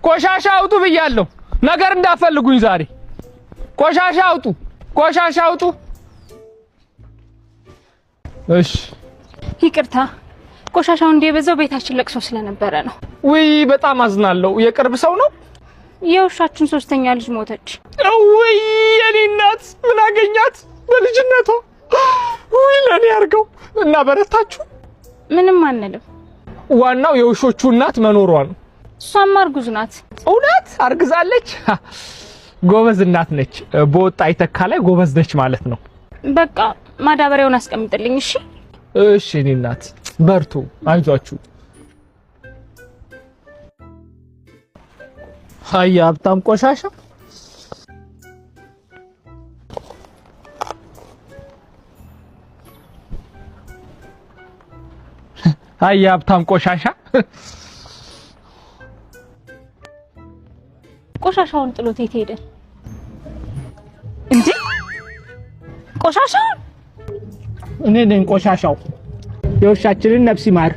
ቆሻሻ አውጡ ብያለሁ። ነገር እንዳፈልጉኝ ዛሬ ቆሻሻ አውጡ። እሺ ይቅርታ ቆሻሻው እንደበዛው ቤታችን ለቅሶ ስለነበረ ነው። ውይ በጣም አዝናለሁ። የቅርብ ሰው ነው? የውሻችን ሶስተኛ ልጅ ሞተች። ውይ የኔ እናት ምን አገኛት በልጅነቷ? ውይ ለኔ አርገው እና በረታችሁ? ምንም አንልም። ዋናው የውሾቹ እናት መኖሯ ነው። እሷም አርጉዝ ናት። እውነት አርግዛለች? ጎበዝ እናት ነች። በወጣ አይተካ ላይ ጎበዝ ነች ማለት ነው። በቃ ማዳበሪያውን አስቀምጥልኝ። እሺ እሺ እኔ እናት በርቱ፣ አይዟችሁ። ሃይ ሀብታም ቆሻሻ ሃይ ሀብታም ቆሻሻ ቆሻሻውን ጥሎት የት ሄደ እንዴ? ቆሻሻው እኔ ነኝ ቆሻሻው። የውሻችንን ነፍስ ይማር።